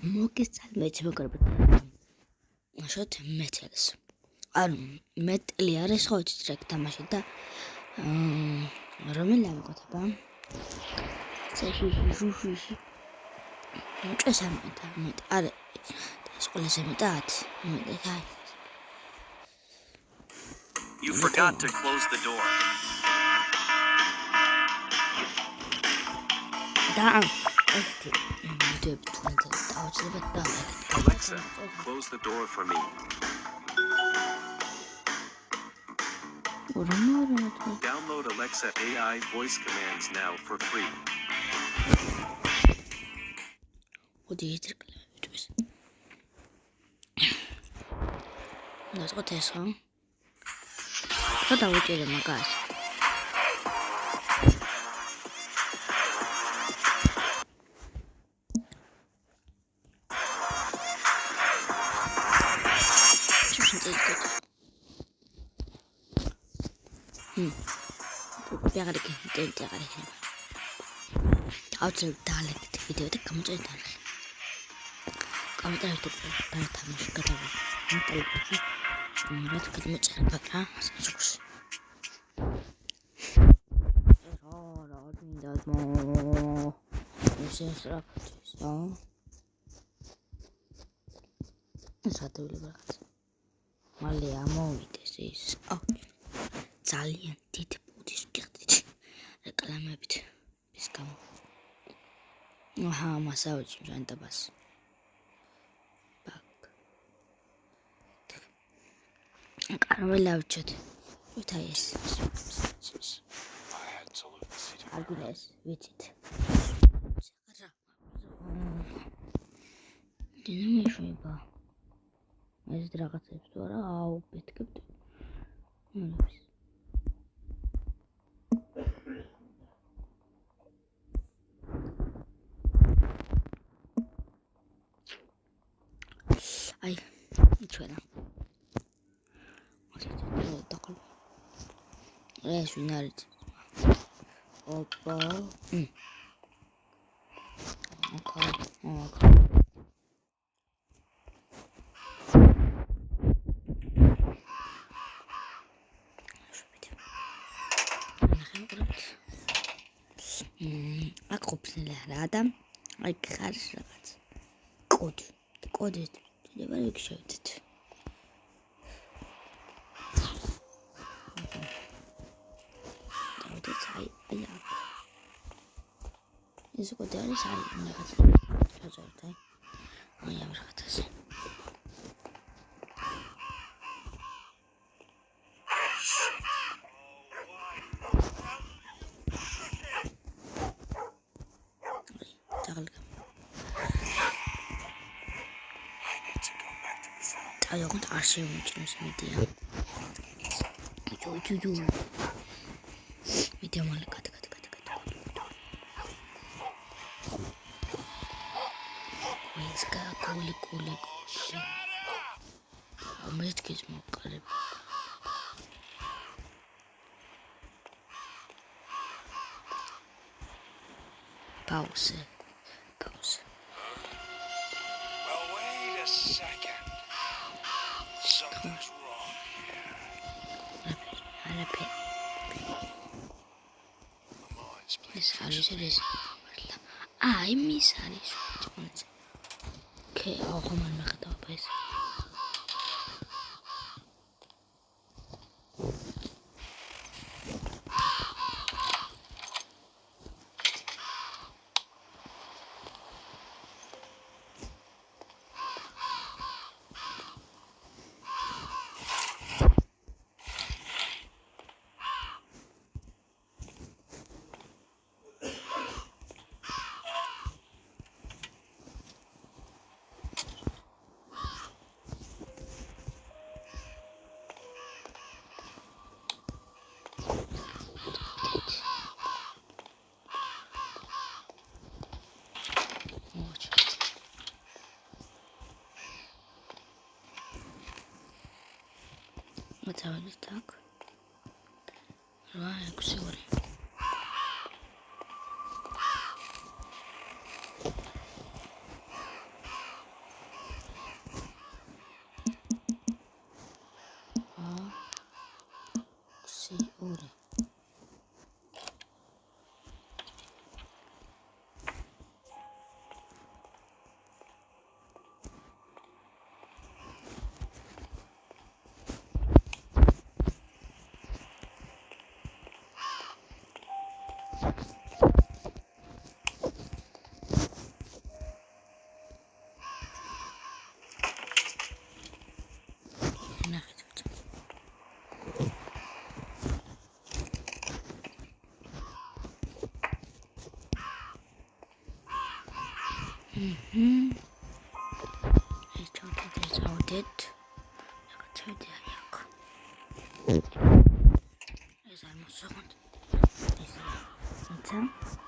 მოგეცალ მეც მოგრებთ შოთ მეტელს ანუ მეტელი არის ხო იცით რა თამაში და რომელი ავიღოთ აბა სეშიში წესამეთა მეტ არა ეს ყველაზე მეტად მეტად You forgot to close the door. Alexa, close the door for me. Download Alexa AI voice commands now for free. What do you think? Let's go test one. What are we doing, my guys? Biar kita tidak ada ini. Outside dalam video itu kamu jadi dalam. Kamu tahu itu pada tamu kata apa? Tahu apa? Mereka ketemu cara apa? Sukses. Tidak mau. Bisa serakat. Satu lepas. Malah mau itu sih. Oh, ძალიან დიდი ბუდის გიხდით რეკლამებით ის გამო აჰა მასავეჭი ჟანტაბას ბაკ კარველავჩეთ ვითაი ეს აგულეს ვიცით რა დინამიშება ეს რაღაცებს თუ არა აუ პეთკებთ Ay, içeri. Takıl. Şunlar. Hoppa. Okay. აკოფნელა რა адам აი ხარს რაღაც კოდი შეიძლება იქ შევდეთ დავდეთ აი ეს კოდი არის რაღაც ჩაწერთ აი ამ რაღაცას I want to ask you to media. Media malah kata. Wes ka kuli. Amet kis mau kare. Pause. Well, wait a second. Something's wrong here. Please. I miss Alice. Okay, I'll come on back to place. Давай так. Давай, кусори. ეს ჩავდეთ. ჩავდი აქ. ეს არ მოსაღოთ. ეს.